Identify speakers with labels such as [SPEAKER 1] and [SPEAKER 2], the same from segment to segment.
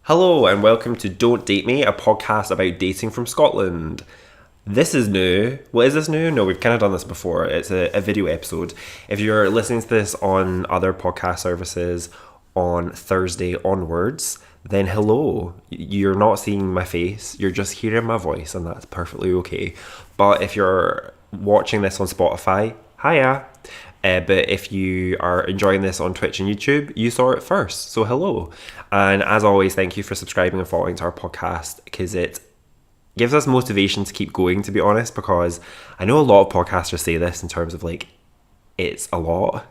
[SPEAKER 1] Hello and welcome to Don't Date Me, a podcast about dating from Scotland. This is new. Well, is this new? No, we've kind of done this before. It's a video episode. If you're listening to this on other podcast services on Thursday onwards, then hello. You're not seeing my face, you're just hearing my voice, and that's perfectly okay. But if you're watching this on Spotify, hiya. But if you are enjoying this on Twitch and YouTube, you saw it first. So hello. And as always, thank you for subscribing and following to our podcast because it gives us motivation to keep going, to be honest, because I know a lot of podcasters say this in terms of like, it's a lot.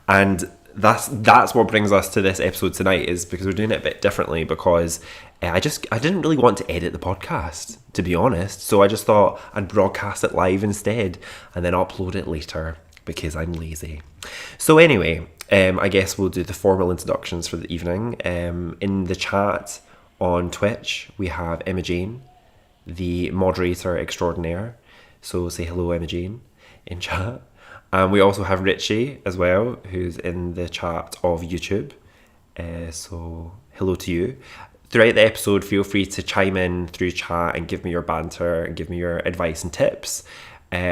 [SPEAKER 1] And that's what brings us to this episode tonight, is because we're doing it a bit differently because I didn't really want to edit the podcast, to be honest. So I just thought I'd broadcast it live instead and then upload it later because I'm lazy. So anyway, I guess we'll do the formal introductions for the evening. In the chat on Twitch, we have Emma Jane, the moderator extraordinaire. So say hello, Emma Jane, in chat. We also have Richie as well, who's in the chat of YouTube. So hello to you. Throughout the episode, feel free to chime in through chat and give me your banter and give me your advice and tips.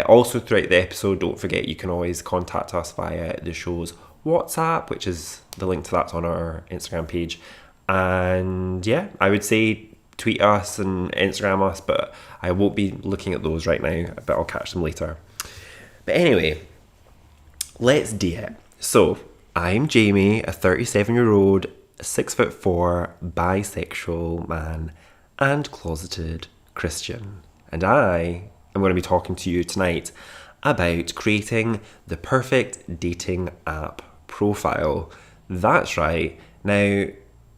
[SPEAKER 1] Also throughout the episode, don't forget you can always contact us via the show's WhatsApp, which is the link to that's on our Instagram page. And yeah, I would say tweet us and Instagram us, but I won't be looking at those right now, but I'll catch them later. But anyway, let's do it. So, I'm Jamie, a 37-year-old, 6'4", bisexual man and closeted Christian. And I am going to be talking to you tonight about creating the perfect dating app profile. That's right. Now,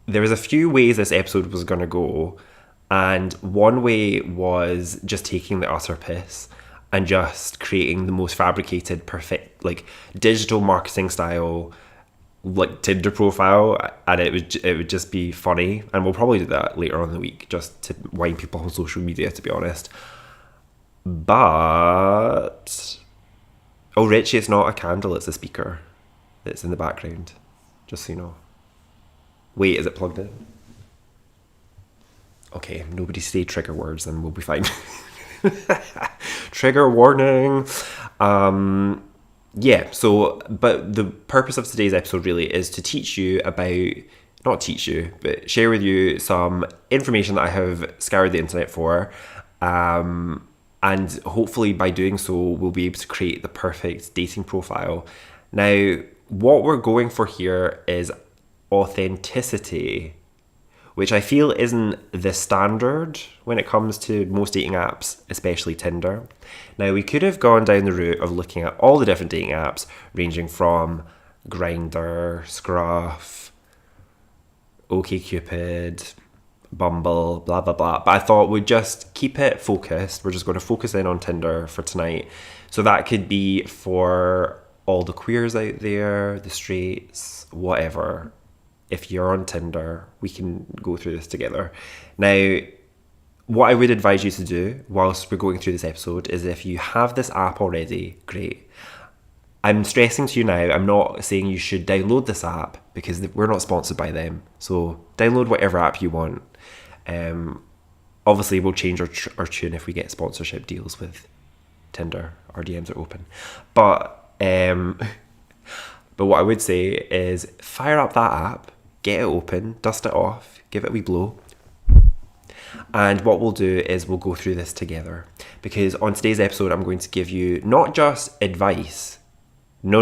[SPEAKER 1] there was a few ways this episode was going to go, and one way was just taking the utter piss and just creating the most fabricated, perfect, like digital marketing style, like Tinder profile, and it would just be funny. And we'll probably do that later on in the week, just to wind people on social media, to be honest. But Richie, it's not a candle; it's a speaker that's in the background. Just so you know. Wait, is it plugged in? Okay, nobody say trigger words, and we'll be fine. Trigger warning. Yeah, so, but the purpose of today's episode really is to teach you about, not teach you, but share with you some information that I have scoured the internet for. And hopefully by doing so, we'll be able to create the perfect dating profile. Now, what we're going for here is authenticity, which I feel isn't the standard when it comes to most dating apps, especially Tinder. Now, we could have gone down the route of looking at all the different dating apps, ranging from Grindr, Scruff, OkCupid, Bumble, blah, blah, blah. But I thought we'd just keep it focused. We're just going to focus in on Tinder for tonight. So that could be for all the queers out there, the straights, whatever. If you're on Tinder, we can go through this together. Now, what I would advise you to do whilst we're going through this episode is, if you have this app already, great. I'm stressing to you now, I'm not saying you should download this app because we're not sponsored by them. So download whatever app you want. Obviously, we'll change our tune if we get sponsorship deals with Tinder. Our DMs are open. But what I would say is fire up that app, get it open, dust it off, give it a wee blow. And what we'll do is we'll go through this together. Because on today's episode, I'm going to give you not just advice. No,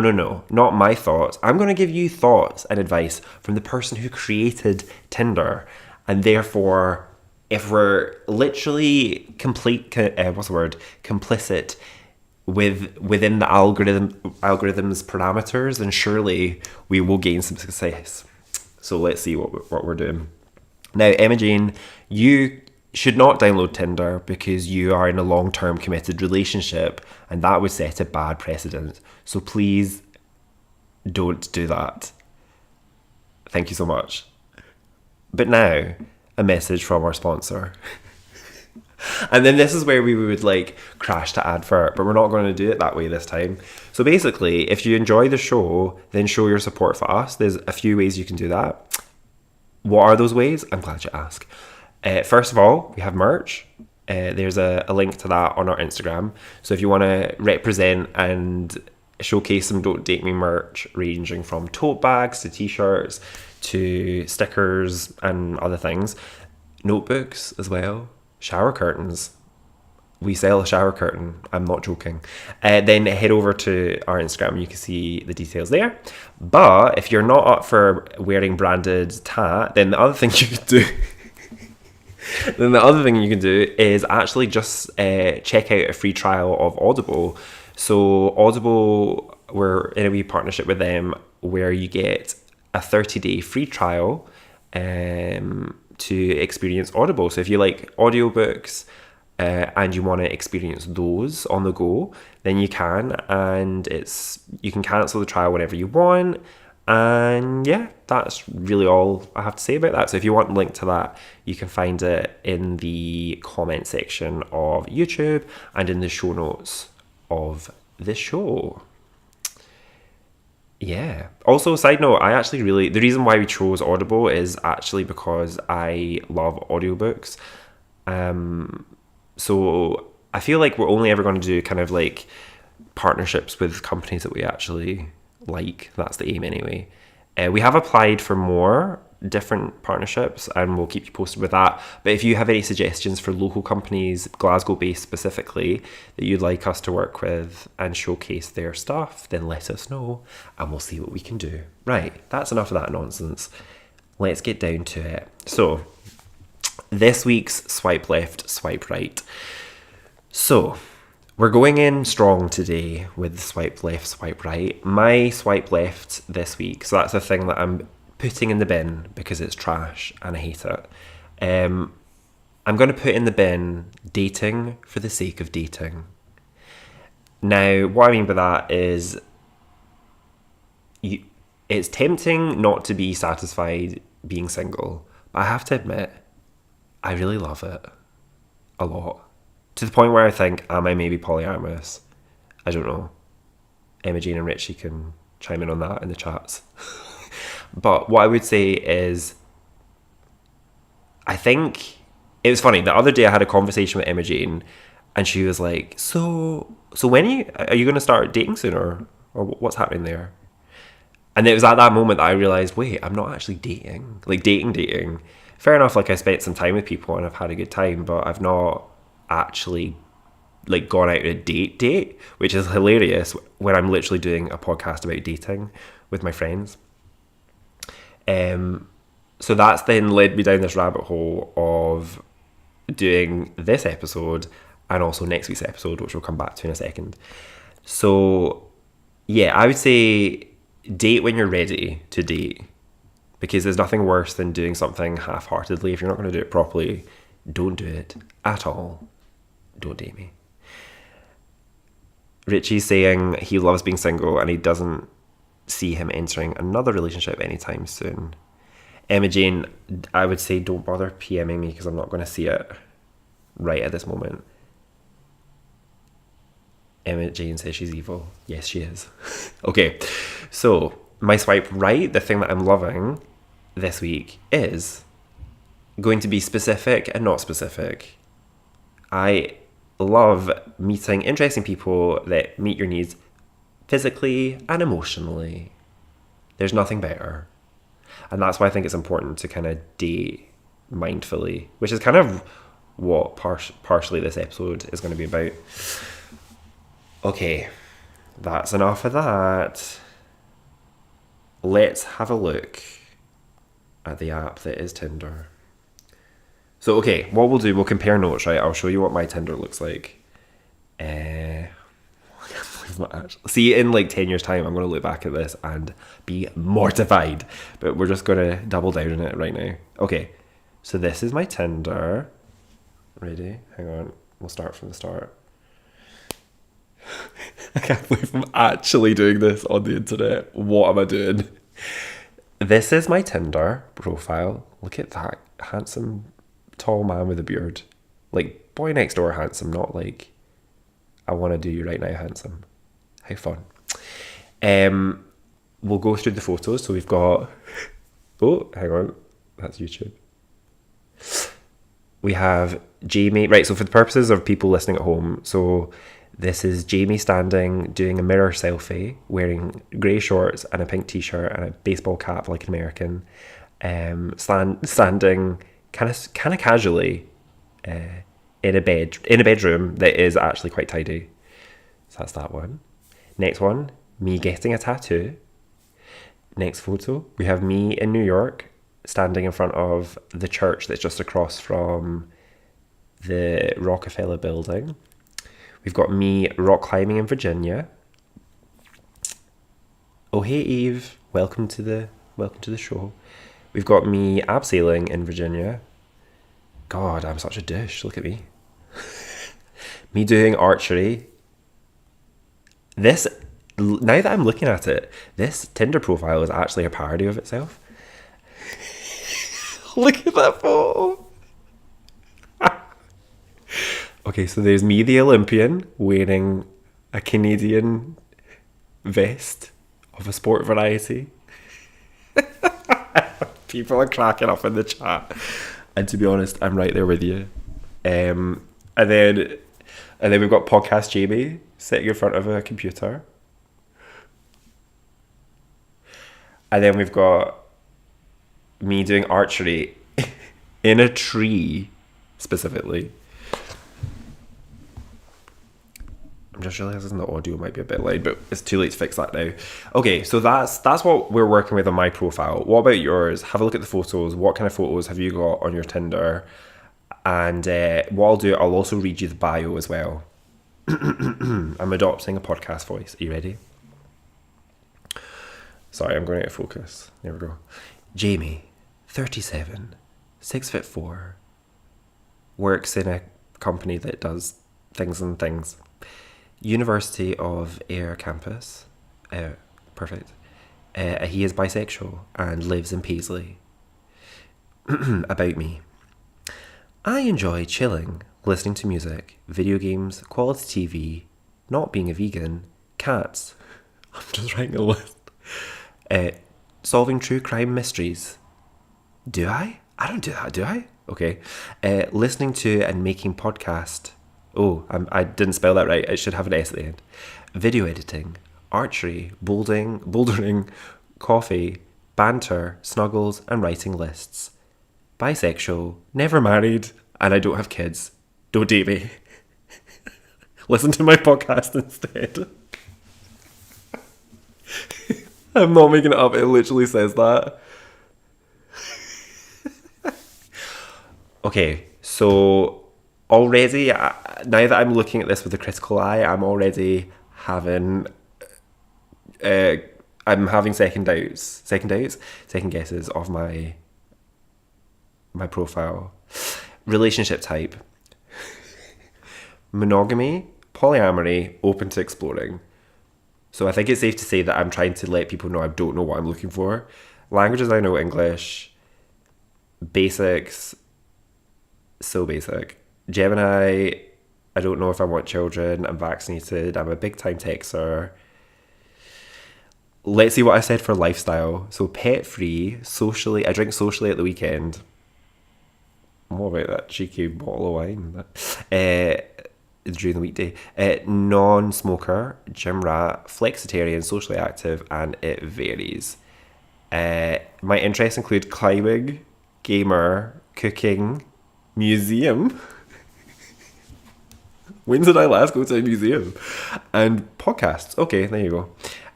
[SPEAKER 1] not my thoughts. I'm going to give you thoughts and advice from the person who created Tinder. And therefore, if we're literally complicit within the algorithm's parameters, then surely we will gain some success. So let's see what we're doing. Now, Emma Jane, you should not download Tinder because you are in a long-term committed relationship, and that would set a bad precedent. So please don't do that. Thank you so much. But now, a message from our sponsor. And then this is where we would like crash to advert, but we're not going to do it that way this time. So basically, if you enjoy the show, then show your support for us. There's a few ways you can do that. What are those ways? I'm glad you asked. First of all, we have merch. There's a link to that on our Instagram. So if you want to represent and showcase some Don't Date Me merch, ranging from tote bags to t-shirts to stickers and other things, notebooks as well, shower curtains. We sell a shower curtain. I'm not joking. Then head over to our Instagram. You can see the details there. But if you're not up for wearing branded tat, then the other thing you could do is actually just check out a free trial of Audible. So Audible, we're in a wee partnership with them where you get a 30-day free trial to experience Audible. So if you like audiobooks, and you want to experience those on the go, then you can, and you can cancel the trial whenever you want. And yeah, that's really all I have to say about that. So if you want a link to that, you can find it in the comment section of YouTube and in the show notes of this show. Yeah. Also, side note, the reason why we chose Audible is actually because I love audiobooks. So I feel like we're only ever going to do kind of like partnerships with companies that we actually like. That's the aim anyway. We have applied for more different partnerships and we'll keep you posted with that. But if you have any suggestions for local companies, Glasgow based specifically, that you'd like us to work with and showcase their stuff, then let us know and we'll see what we can do. Right, that's enough of that nonsense. Let's get down to it. So, this week's swipe left, swipe right. So, we're going in strong today with swipe left, swipe right. My swipe left this week, so that's the thing that I'm putting in the bin because it's trash and I hate it. I'm going to put in the bin dating for the sake of dating. Now, what I mean by that is it's tempting not to be satisfied being single, but I have to admit, I really love it a lot. To the point where I think, am I maybe polyamorous? I don't know. Emma Jane and Richie can chime in on that in the chats. But what I would say is, I think it was funny. The other day I had a conversation with Emma Jane and she was like, so when are you going to start dating soon or what's happening there? And it was at that moment that I realised, wait, I'm not actually dating. Like dating. Fair enough, like I spent some time with people and I've had a good time, but I've not actually like gone out on a date, which is hilarious when I'm literally doing a podcast about dating with my friends. So that's then led me down this rabbit hole of doing this episode and also next week's episode, which we'll come back to in a second. So yeah, I would say date when you're ready to date. Because there's nothing worse than doing something half-heartedly. If you're not going to do it properly, don't do it at all. Don't date me. Richie's saying he loves being single and he doesn't see him entering another relationship anytime soon. Emma Jane, I would say don't bother PMing me because I'm not going to see it right at this moment. Emma Jane says she's evil. Yes, she is. Okay, so my swipe right, the thing that I'm loving this week is going to be specific and not specific. I love meeting interesting people that meet your needs physically and emotionally. There's nothing better. And that's why I think it's important to kind of date mindfully, which is kind of what partially this episode is going to be about. Okay, that's enough of that. Let's have a look at the app that is Tinder. So, okay, what we'll do, we'll compare notes, right? I'll show you what my Tinder looks like. See, in like 10 years' time, I'm going to look back at this and be mortified. But we're just going to double down on it right now. Okay, so this is my Tinder. Ready? Hang on. We'll start from the start. I can't believe I'm actually doing this on the internet. What am I doing? This is my Tinder profile. Look at that handsome, tall man with a beard. Like, boy next door handsome, not like, I want to do you right now handsome. How fun. We'll go through the photos. So we've got... Oh, hang on. That's YouTube. We have Jamie. Right, so for the purposes of people listening at home, so this is Jamie standing, doing a mirror selfie, wearing grey shorts and a pink t-shirt and a baseball cap like an American, standing kind of casually in a bedroom that is actually quite tidy. So that's that one. Next one, me getting a tattoo. Next photo, we have me in New York, standing in front of the church that's just across from the Rockefeller building. We've got me rock climbing in Virginia. Oh hey Eve, welcome to the show. We've got me abseiling in Virginia. God, I'm such a douche. Look at me. Me doing archery. This, now that I'm looking at it, this Tinder profile is actually a parody of itself. Look at that photo. Okay, so there's me, the Olympian, wearing a Canadian vest of a sport variety. People are cracking up in the chat. And to be honest, I'm right there with you. And then we've got Podcast Jamie sitting in front of a computer. And then we've got me doing archery in a tree, specifically. I'm just realising the audio might be a bit loud, but it's too late to fix that now. Okay, so that's what we're working with on my profile. What about yours? Have a look at the photos. What kind of photos have you got on your Tinder? And what I'll do, I'll also read you the bio as well. I'm adopting a podcast voice. Are you ready? Sorry, I'm going out of focus. There we go. Jamie, 37, 6'4", works in a company that does things and things. University of Ayr campus. Perfect. He is bisexual and lives in Paisley. About me. I enjoy chilling, listening to music, video games, quality TV, not being a vegan, cats. I'm just writing a list. Solving true crime mysteries. Do I? I don't do that, do I? Okay. Listening to and making podcast. Oh, I didn't spell that right. It should have an S at the end. Video editing, archery, bouldering, coffee, banter, snuggles, and writing lists. Bisexual, never married, and I don't have kids. Don't date me. Listen to my podcast instead. I'm not making it up. It literally says that. Okay, so already, now that I'm looking at this with a critical eye, I'm already having second guesses of my profile. Relationship type: monogamy, polyamory, open to exploring. So I think it's safe to say that I'm trying to let people know I don't know what I'm looking for. Languages I know: English, basics, so basic. Gemini, I don't know if I want children. I'm vaccinated. I'm a big time texter. Let's see what I said for lifestyle. So pet free, socially. I drink socially at the weekend. What about that cheeky bottle of wine? During the weekday. Non-smoker, gym rat, flexitarian, socially active, and it varies. My interests include climbing, gamer, cooking, museum. When did I last go to a museum? And podcasts. Okay, there you go.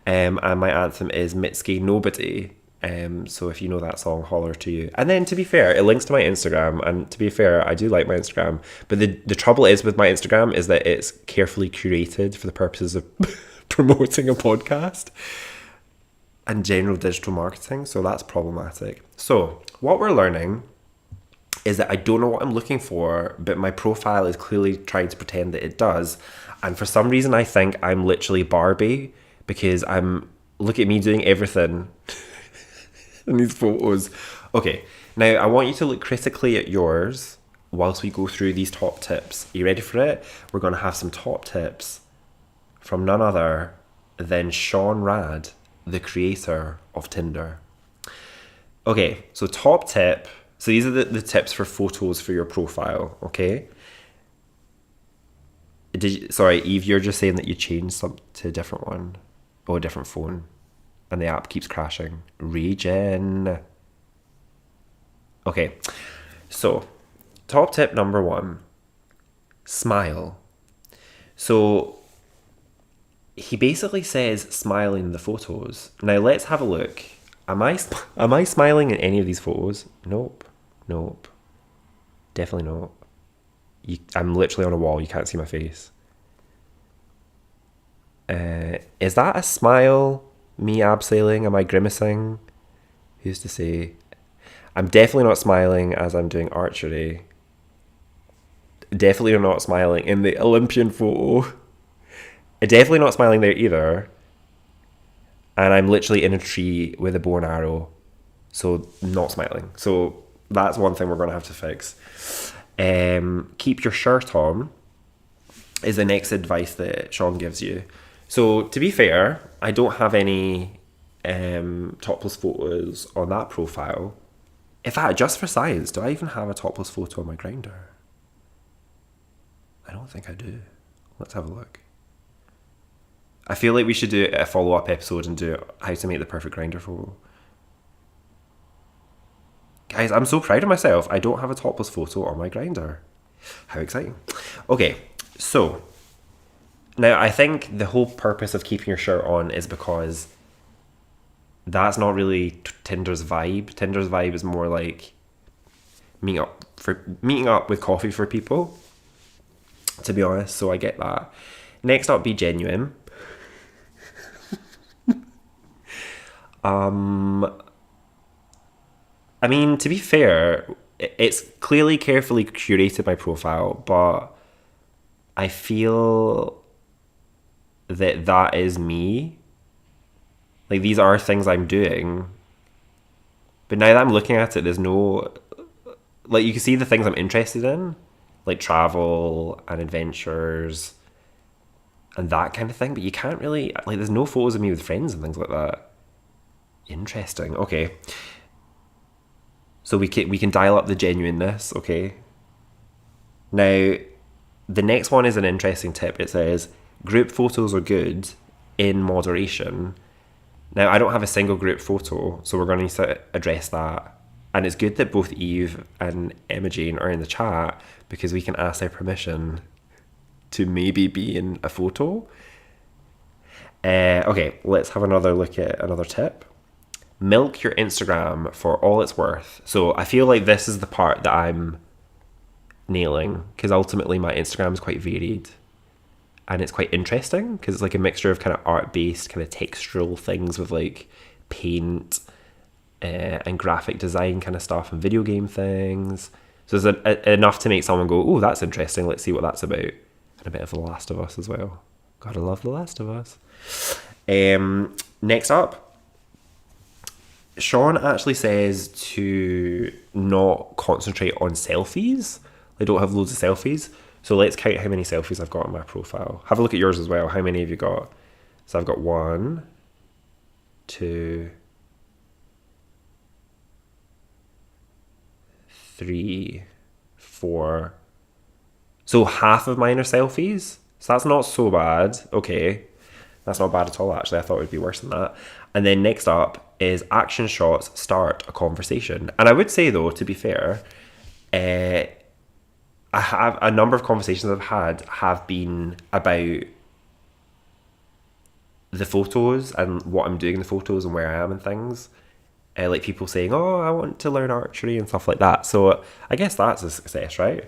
[SPEAKER 1] And my anthem is Mitski Nobody. So if you know that song, holler to you. And then, to be fair, it links to my Instagram. And to be fair, I do like my Instagram. But the trouble is with my Instagram is that it's carefully curated for the purposes of promoting a podcast and general digital marketing. So that's problematic. So what we're learning is that I don't know what I'm looking for, but my profile is clearly trying to pretend that it does. And for some reason, I think I'm literally Barbie, because look at me doing everything in these photos. Okay, now I want you to look critically at yours whilst we go through these top tips. Are you ready for it? We're going to have some top tips from none other than Sean Rad, the creator of Tinder. Okay, so top tip. So these are the tips for photos for your profile, okay? Sorry, Eve, you're just saying that you changed some to a different one. Or a different phone. And the app keeps crashing. Regen. Okay, so top tip number 1. Smile. So he basically says smile in the photos. Now let's have a look. Am I smiling in any of these photos? Nope. Definitely not. I'm literally on a wall. You can't see my face. Is that a smile? Me abseiling? Am I grimacing? Who's to say? I'm definitely not smiling as I'm doing archery. Definitely not smiling in the Olympian photo. Definitely not smiling there either. And I'm literally in a tree with a bow and arrow. So not smiling. So that's one thing we're going to have to fix. Keep your shirt on is the next advice that Sean gives you. So to be fair, I don't have any topless photos on that profile. In fact, just for science, do I even have a topless photo on my Grindr? I don't think I do. Let's have a look. I feel like we should do a follow-up episode and do how to make the perfect Grindr photo. Guys, I'm so proud of myself. I don't have a topless photo on my Grindr. How exciting. Okay, so now I think the whole purpose of keeping your shirt on is because that's not really Tinder's vibe. Tinder's vibe is more like meeting up with coffee for people, to be honest, so I get that. Next up, be genuine. I mean, to be fair, it's clearly carefully curated, my profile, but I feel that is me. Like, these are things I'm doing. But now that I'm looking at it, there's no... Like, you can see the things I'm interested in. Like, travel and adventures and that kind of thing. But you can't really... Like, there's no photos of me with friends and things like that. Interesting. Okay. So we can dial up the genuineness, okay? Now, the next one is an interesting tip. It says, group photos are good in moderation. Now, I don't have a single group photo, so we're going to need to address that. And it's good that both Eve and Emma Jane are in the chat because we can ask their permission to maybe be in a photo. Okay, let's have another look at another tip. Milk your Instagram for all it's worth. So I feel like this is the part that I'm nailing because ultimately my Instagram is quite varied and it's quite interesting because it's like a mixture of kind of art-based, kind of textural things with like paint and graphic design kind of stuff and video game things. So there's enough to make someone go, oh, that's interesting. Let's see what that's about. And a bit of The Last of Us as well. Gotta love The Last of Us. Next up, Sean actually says to not concentrate on selfies. I don't have loads of selfies. So let's count how many selfies I've got on my profile. Have a look at yours as well. How many have you got? So I've got 1, 2, 3, 4. So half of mine are selfies. So that's not so bad. Okay. That's not bad at all, actually. I thought it would be worse than that. And then next up is action shots start a conversation. And I would say, though, to be fair, I have a number of conversations I've had have been about the photos and what I'm doing in the photos and where I am and things. Like people saying, oh, I want to learn archery and stuff like that. So I guess that's a success, right?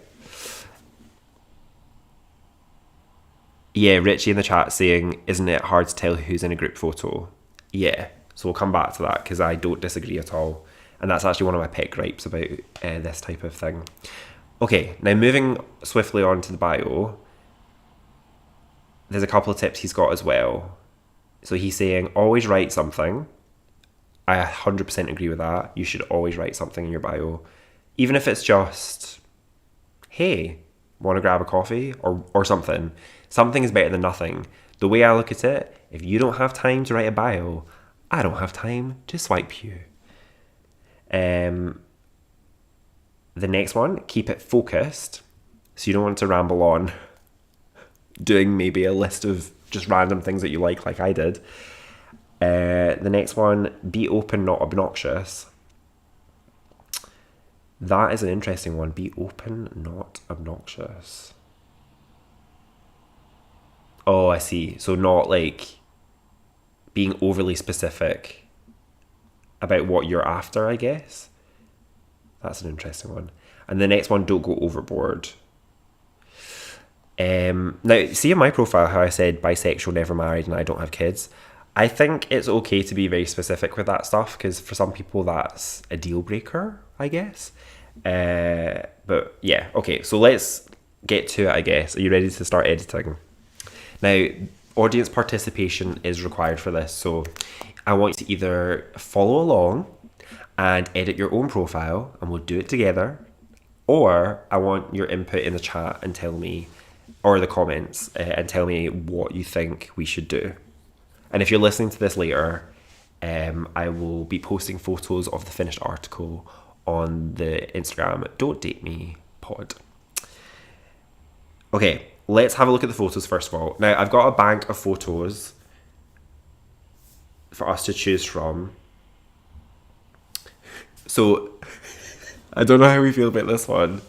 [SPEAKER 1] Yeah, Richie in the chat saying, isn't it hard to tell who's in a group photo? Yeah, so we'll come back to that because I don't disagree at all. And that's actually one of my pet gripes about this type of thing. Okay, now moving swiftly on to the bio, there's a couple of tips he's got as well. So he's saying, always write something. I 100% agree with that. You should always write something in your bio. Even if it's just, hey, want to grab a coffee or something. Something is better than nothing. The way I look at it, if you don't have time to write a bio, I don't have time to swipe you. The next one, keep it focused. So you don't want to ramble on doing maybe a list of just random things that you like I did. The next one, be open, not obnoxious. That is an interesting one. Be open, not obnoxious. Oh, I see. So not like being overly specific about what you're after, I guess. That's an interesting one. And the next one, don't go overboard. Now, see in my profile how I said bisexual, never married, and I don't have kids. I think it's okay to be very specific with that stuff because for some people that's a deal breaker, I guess. But yeah, okay, so let's get to it, I guess. Are you ready to start editing? Now, audience participation is required for this, so I want you to either follow along and edit your own profile, and we'll do it together, or I want your input in the chat and tell me, or the comments, and tell me what you think we should do. And if you're listening to this later, I will be posting photos of the finished article on the Instagram Don't Date Me Pod. Okay, let's have a look at the photos first of all. Now, I've got a bank of photos for us to choose from. So, I don't know how we feel about this one.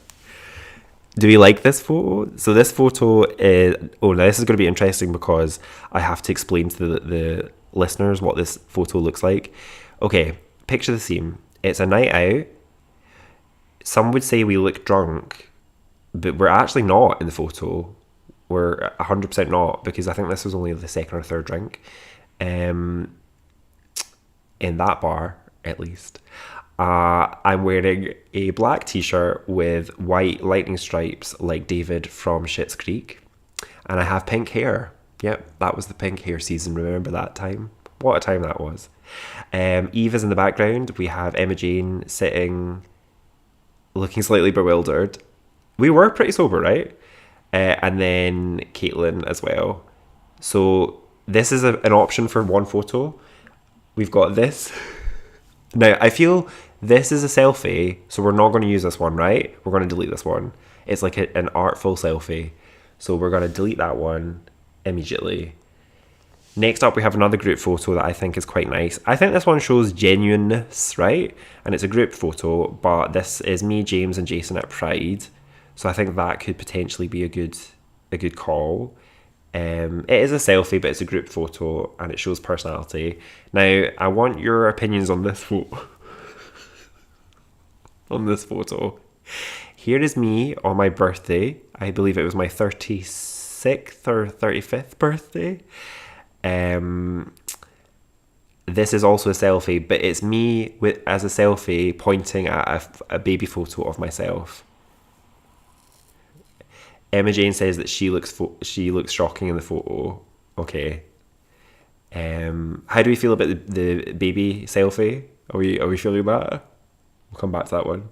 [SPEAKER 1] Do we like this photo? So this photo is... Oh, now this is going to be interesting because I have to explain to the listeners what this photo looks like. Okay, picture the scene. It's a night out. Some would say we look drunk, but we're actually not in the photo. We're 100% not, because I think this was only the second or third drink. In that bar, at least. I'm wearing a black t-shirt with white lightning stripes like David from Schitt's Creek. And I have pink hair. Yep, that was the pink hair season. Remember that time? What a time that was. Eve is in the background. We have Emma Jane sitting, looking slightly bewildered. We were pretty sober, right? And then Caitlin as well. So this is an option for one photo. We've got this. Now, I feel this is a selfie, so we're not going to use this one, right? We're going to delete this one. It's like an artful selfie. So we're going to delete that one immediately. Next up, we have another group photo that I think is quite nice. I think this one shows genuineness, right? And it's a group photo, but this is me, James, and Jason at Pride. So I think that could potentially be a good call. It is a selfie, but it's a group photo and it shows personality. Now, I want your opinions on this photo. On this photo. Here is me on my birthday. I believe it was my 36th or 35th birthday. This is also a selfie, but it's me as a selfie pointing at a baby photo of myself. Emma Jane says that she looks shocking in the photo. Okay. How do we feel about the baby selfie? Are we feeling that? We'll come back to that one.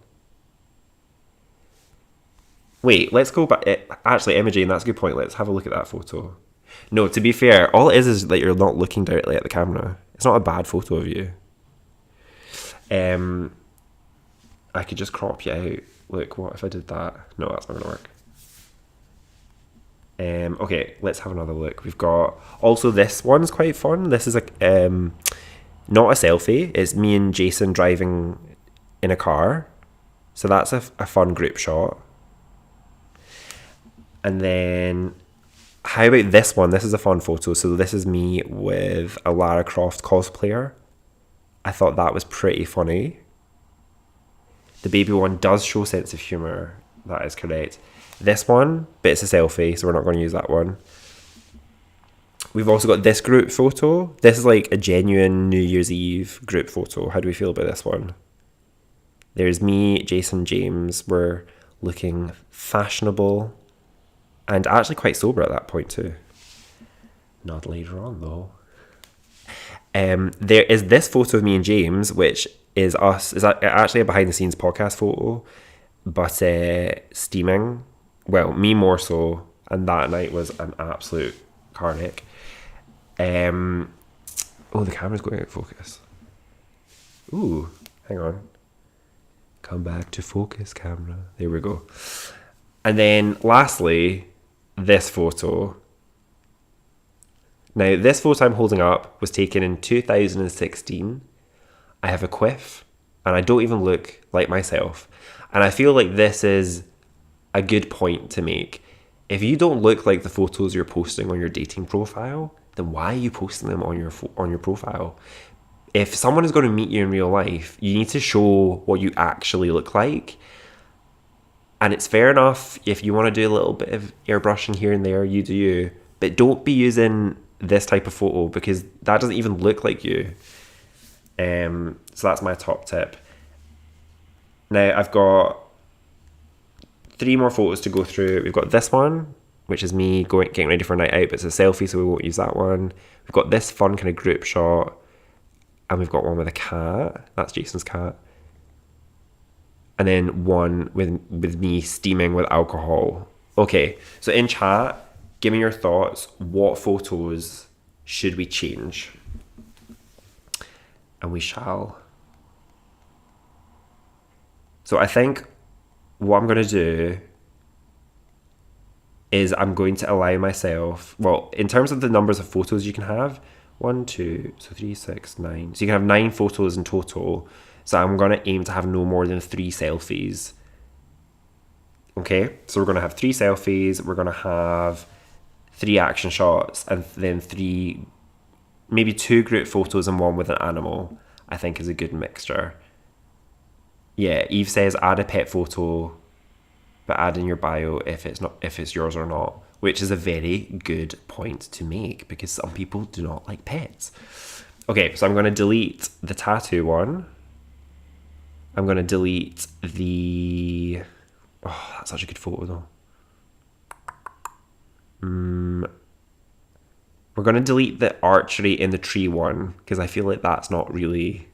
[SPEAKER 1] Wait, let's go back. Actually, Emma Jane, that's a good point. Let's have a look at that photo. No, to be fair, all it is that you're not looking directly at the camera. It's not a bad photo of you. I could just crop you out. Look, what if I did that? No, that's not going to work. Okay, let's have another look. We've got... Also, this one's quite fun. This is not a selfie. It's me and Jason driving in a car. So that's a fun group shot. And then... How about this one? This is a fun photo. So this is me with a Lara Croft cosplayer. I thought that was pretty funny. The baby one does show sense of humour. That is correct. This one, but it's a selfie, so we're not going to use that one. We've also got this group photo. This is like a genuine New Year's Eve group photo. How do we feel about this one? There's me, Jason, James. We're looking fashionable and actually quite sober at that point too. Not later on though. There is this photo of me and James, which is us. Is actually a behind the scenes podcast photo, but steaming. Well, me more so, and that night was an absolute car wreck. Oh, the camera's going out of focus. Ooh, hang on. Come back to focus, camera. There we go. And then lastly, this photo. Now, this photo I'm holding up was taken in 2016. I have a quiff, and I don't even look like myself. And I feel like this is a good point to make. If you don't look like the photos you're posting on your dating profile, then why are you posting them on your profile? If someone is going to meet you in real life, you need to show what you actually look like. And it's fair enough if you want to do a little bit of airbrushing here and there, you do you. But don't be using this type of photo because that doesn't even look like you. So that's my top tip. Now I've got 3 more photos to go through. We've got this one, which is me getting ready for a night out, but it's a selfie, so we won't use that one. We've got this fun kind of group shot. And we've got one with a cat. That's Jason's cat. And then one with me steaming with alcohol. Okay, so in chat, give me your thoughts. What photos should we change? And we shall. So I think what I'm going to do is I'm going to allow myself, well, in terms of the numbers of photos you can have, 1, 2, so 3, 6, 9. So you can have 9 photos in total. So I'm going to aim to have no more than 3 selfies. Okay, so we're going to have 3 selfies. We're going to have 3 action shots and then 3, maybe 2 group photos and 1 with an animal, I think is a good mixture. Yeah, Eve says add a pet photo, but add in your bio if it's yours or not, which is a very good point to make because some people do not like pets. Okay, so I'm going to delete the tattoo one. I'm going to delete the... Oh, that's such a good photo though. We're going to delete the archery in the tree one because I feel like that's not really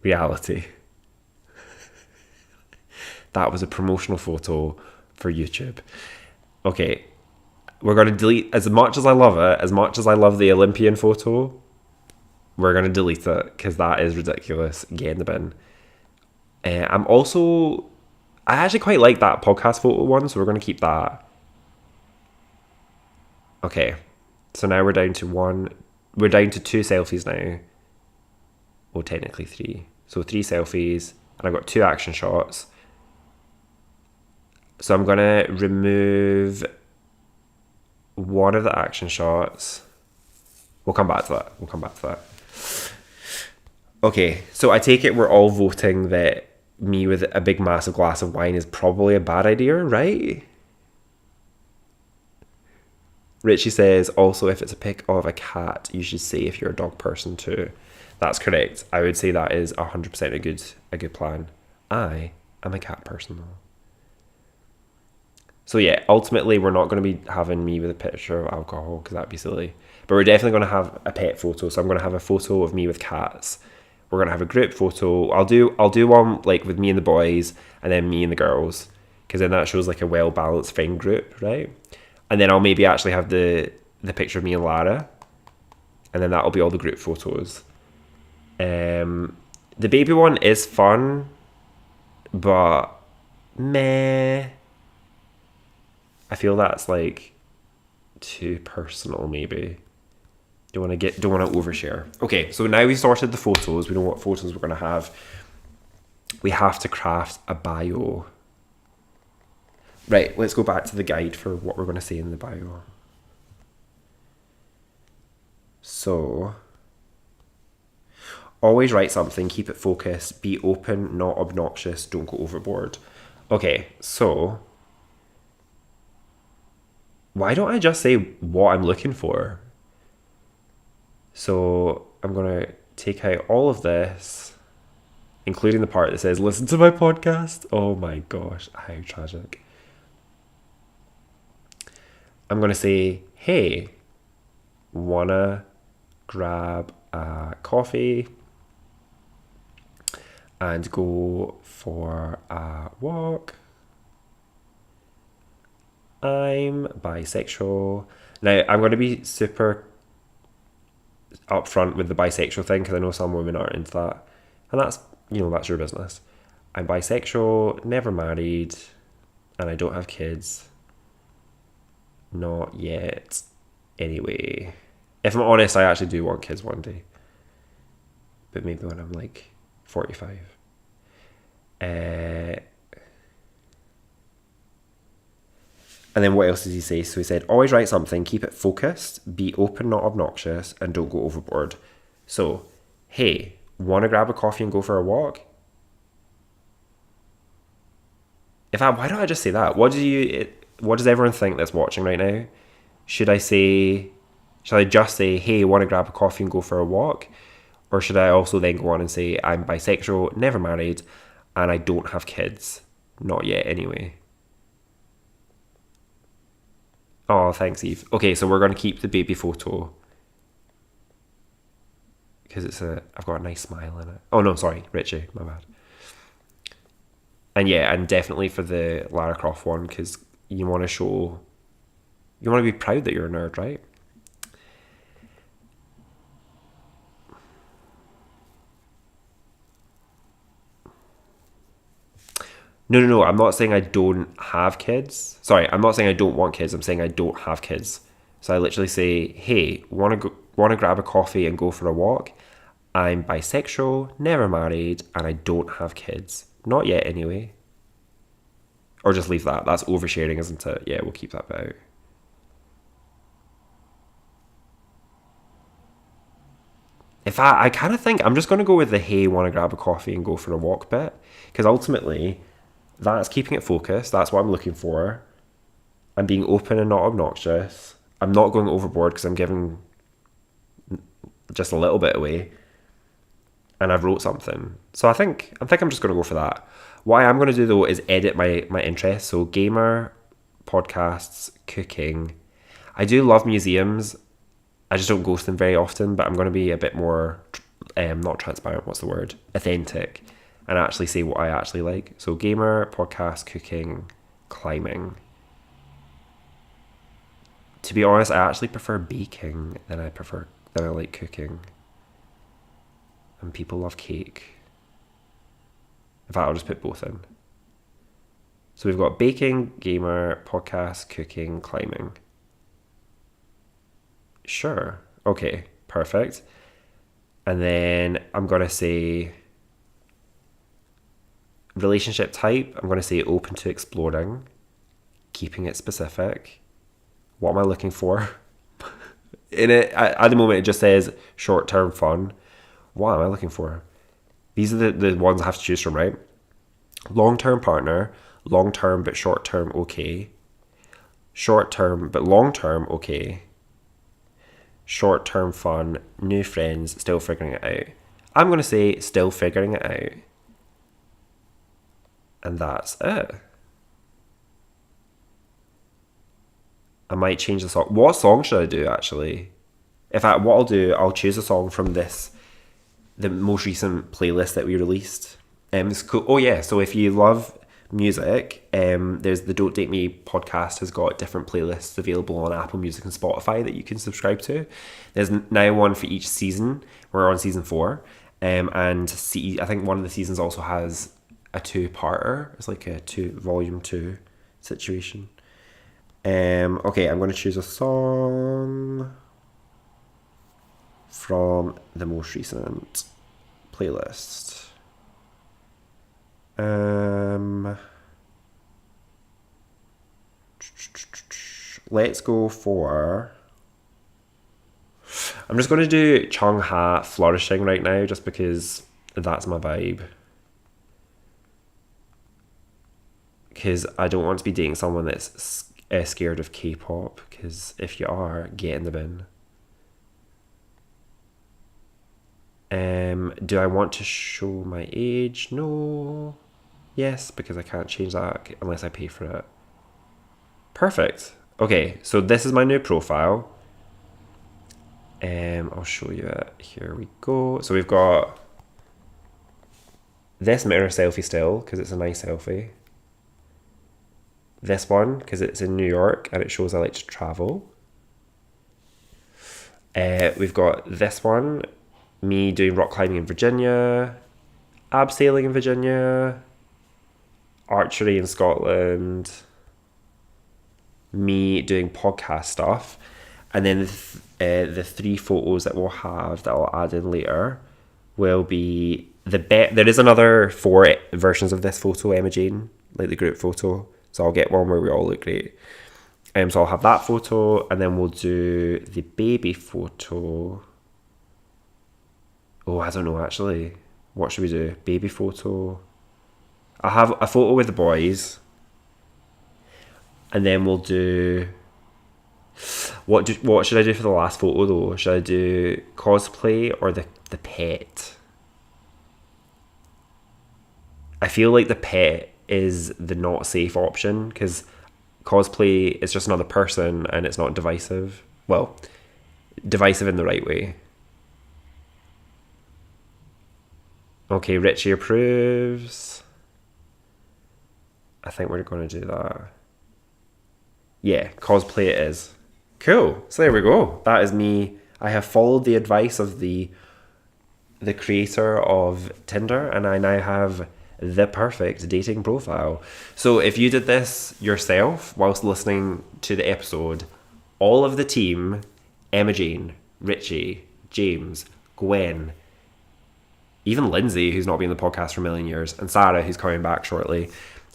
[SPEAKER 1] reality. That was a promotional photo for YouTube. Okay, we're going to delete, as much as I love it, as much as I love the Olympian photo, we're going to delete it because that is ridiculous. Get in the bin. I actually quite like that podcast photo one, so we're going to keep that. Okay, so now we're down to 2 selfies now. Well, technically 3. So 3 selfies, and I've got 2 action shots. So I'm going to remove one of the action shots. We'll come back to that. Okay, so I take it we're all voting that me with a big massive glass of wine is probably a bad idea, right? Richie says, also if it's a pic of a cat, you should say if you're a dog person too. That's correct. I would say that is 100% a good plan. I am a cat person though. So yeah, ultimately we're not going to be having me with a picture of alcohol because that'd be silly. But we're definitely going to have a pet photo. So I'm going to have a photo of me with cats. We're going to have a group photo. I'll do one like with me and the boys and then me and the girls because then that shows like a well-balanced friend group, right? And then I'll maybe actually have the picture of me and Lara. And then that'll be all the group photos. The baby one is fun, but meh. I feel that's like too personal maybe. Don't want to overshare. Okay, so now we've sorted the photos. We know what photos we're going to have. We have to craft a bio. Right, let's go back to the guide for what we're going to say in the bio. So, always write something, keep it focused, be open, not obnoxious, don't go overboard. Okay, so why don't I just say what I'm looking for? So I'm going to take out all of this, including the part that says, listen to my podcast. Oh my gosh, how tragic. I'm going to say, hey, wanna grab a coffee and go for a walk? I'm bisexual. Now, I'm going to be super upfront with the bisexual thing because I know some women aren't into that. And that's your business. I'm bisexual, never married, and I don't have kids. Not yet. Anyway. If I'm honest, I actually do want kids one day. But maybe when I'm like 45. And then what else does he say? So he said, always write something, keep it focused, be open, not obnoxious, and don't go overboard. So, hey, want to grab a coffee and go for a walk? Why don't I just say that? What does everyone think that's watching right now? Should I just say, hey, want to grab a coffee and go for a walk? Or should I also then go on and say, I'm bisexual, never married, and I don't have kids? Not yet, anyway. Oh, thanks, Eve. Okay, so we're going to keep the baby photo. Because I've got a nice smile in it. Oh, no, sorry, Richie, my bad. And yeah, and definitely for the Lara Croft one, because you want to be proud that you're a nerd, right? No, I'm not saying I don't have kids. Sorry, I'm not saying I don't want kids. I'm saying I don't have kids. So I literally say, hey, want to grab a coffee and go for a walk? I'm bisexual, never married, and I don't have kids. Not yet, anyway. Or just leave that. That's oversharing, isn't it? Yeah, we'll keep that bit out. I kind of think I'm just going to go with the hey, want to grab a coffee and go for a walk bit. Because ultimately, that's keeping it focused. That's what I'm looking for. I'm being open and not obnoxious. I'm not going overboard because I'm giving just a little bit away. And I've wrote something. So I think I'm just going to go for that. What I am going to do, though, is edit my interests. So gamer, podcasts, cooking. I do love museums. I just don't go to them very often, but I'm going to be a bit more, not transparent, what's the word? Authentic. And actually say what I actually like. So gamer, podcast, cooking, climbing. To be honest, I actually prefer baking than I like cooking. And people love cake. In fact, I'll just put both in. So we've got baking, gamer, podcast, cooking, climbing. Sure. Okay, perfect. And then I'm going to say relationship type. I'm going to say open to exploring, keeping it specific. What am I looking for? In it, at the moment, it just says short-term fun. What am I looking for? These are the ones I have to choose from, right? Long-term partner, long-term but short-term okay. Short-term but long-term okay. Short-term fun, new friends, still figuring it out. I'm going to say still figuring it out. And that's it. I might change the song. What song should I do, actually? What I'll do, I'll choose a song from the most recent playlist that we released. It's cool. Oh yeah, so if you love music, there's the Don't Date Me podcast has got different playlists available on Apple Music and Spotify that you can subscribe to. There's now one for each season. We're on season 4. I think one of the seasons also has a 2-parter. It's like a volume 2 situation. Okay, I'm going to choose a song from the most recent playlist. Let's go for... I'm just going to do Chung Ha Flourishing right now, just because that's my vibe. Because I don't want to be dating someone that's scared of K-pop, because if you are, get in the bin. Do I want to show my age? No. Yes, because I can't change that unless I pay for it. Perfect. Okay, so this is my new profile. I'll show you it. Here we go. So we've got this mirror selfie still, because it's a nice selfie. This one, because it's in New York and it shows I like to travel. We've got this one, me doing rock climbing in Virginia, abseiling in Virginia, archery in Scotland, me doing podcast stuff, and then the 3 photos that we'll have that I'll add in later will be there is another 4 versions of this photo, Emma Jane, like the group photo. So I'll get one where we all look great. So I'll have that photo, and then we'll do the baby photo. Oh, I don't know actually. What should we do? Baby photo. I'll have a photo with the boys, and then we'll do. What should I do for the last photo though? Should I do cosplay or the pet? I feel like the pet is the not safe option because cosplay is just another person and it's not divisive. Well, divisive in the right way. Okay, Richie approves. I think we're going to do that. Yeah, cosplay it is. Cool. So there we go. That is me. I have followed the advice of the creator of Tinder, and I now have the perfect dating profile. So if you did this yourself whilst listening to the episode, all of the team, Emma Jane, Richie, James, Gwen, even Lindsay, who's not been on the podcast for a million years, and Sarah, who's coming back shortly,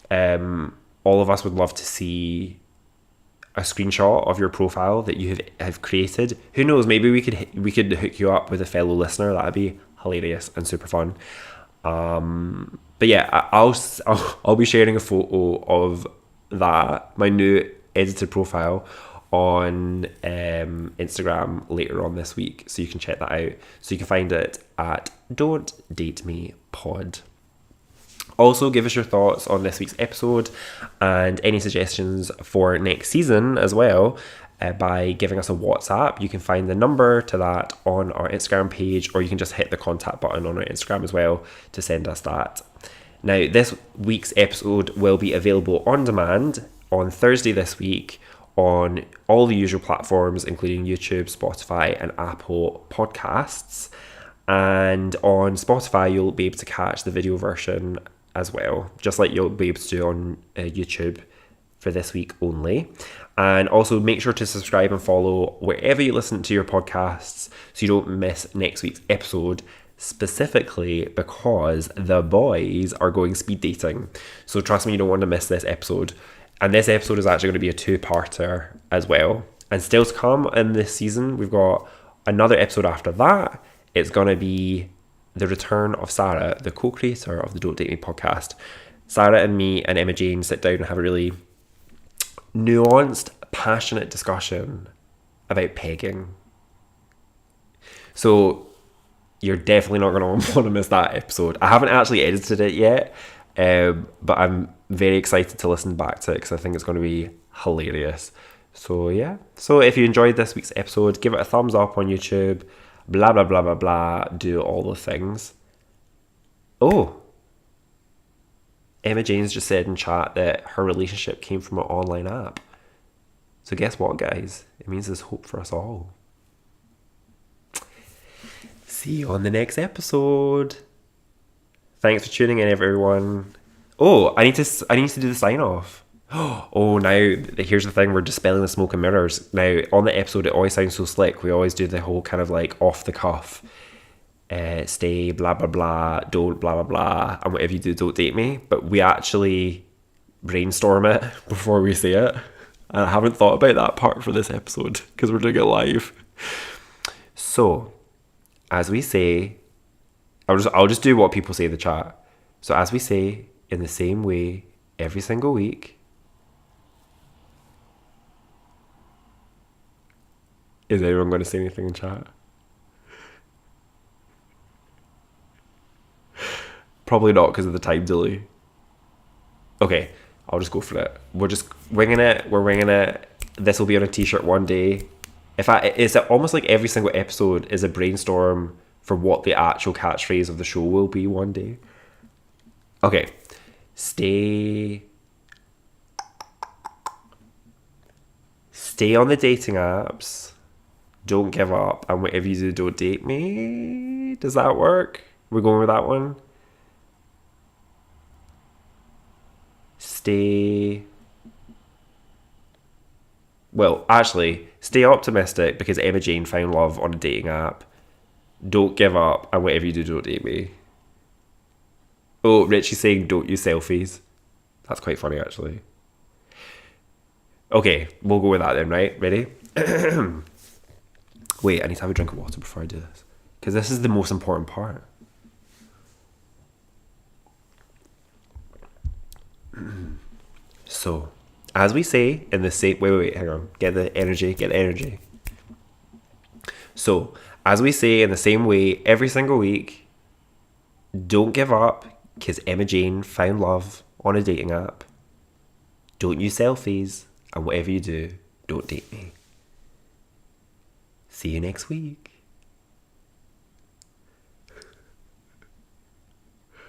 [SPEAKER 1] all of us would love to see a screenshot of your profile that you have created. Who knows, maybe we could hook you up with a fellow listener. That'd be hilarious and super fun. But yeah, I'll be sharing a photo of that, my new edited profile, on Instagram later on this week, so you can check that out. So you can find it at Don't Date Me Pod. Also, give us your thoughts on this week's episode and any suggestions for next season as well by giving us a WhatsApp. You can find the number to that on our Instagram page, or you can just hit the contact button on our Instagram as well to send us that. Now, this week's episode will be available on demand on Thursday this week on all the usual platforms, including YouTube, Spotify, and Apple Podcasts. And on Spotify, you'll be able to catch the video version as well, just like you'll be able to do on YouTube for this week only. And also make sure to subscribe and follow wherever you listen to your podcasts so you don't miss next week's episode, specifically because the boys are going speed dating. So trust me, you don't want to miss this episode. And this episode is actually going to be a 2-parter as well. And still to come in this season, we've got another episode after that. It's going to be the return of Sarah, the co-creator of the Don't Date Me podcast. Sarah and me and Emma Jane sit down and have a really nuanced, passionate discussion about pegging. So you're definitely not going to want to miss that episode. I haven't actually edited it yet, but I'm very excited to listen back to it because I think it's going to be hilarious. So yeah. So if you enjoyed this week's episode, give it a thumbs up on YouTube. Blah, blah, blah, blah, blah. Do all the things. Oh. Emma Jane's just said in chat that her relationship came from an online app. So guess what, guys? It means there's hope for us all. See you on the next episode. Thanks for tuning in, everyone. Oh, I need to do the sign off. Oh, now here's the thing, we're dispelling the smoke and mirrors. Now on the episode it always sounds so slick. We always do the whole kind of like off the cuff stay blah blah blah, don't blah blah blah, and whatever you do, don't date me. But we actually brainstorm it before we say it, and I haven't thought about that part for this episode because we're doing it live. So as we say, I'll just do what people say in the chat. So as we say, in the same way every single week, is anyone going to say anything in chat? Probably not because of the time delay. Okay, I'll just go for it. We're just winging it. We're winging it. This will be on a t-shirt one day. It's almost like every single episode is a brainstorm for what the actual catchphrase of the show will be one day. Okay. Stay on the dating apps. Don't give up, and whatever you do, don't date me. Does that work? We're going with that one? stay... Well, actually, stay optimistic because Emma Jane found love on a dating app. Don't give up, and whatever you do, don't date me. Oh, Richie's saying don't use selfies. That's quite funny, actually. Okay, we'll go with that then, right? Ready? Wait, I need to have a drink of water before I do this. Because this is the most important part. So, as we say in the same... Wait, hang on. Get the energy. So, as we say in the same way every single week, don't give up because Emma Jane found love on a dating app. Don't use selfies, and whatever you do, don't date me. See you next week.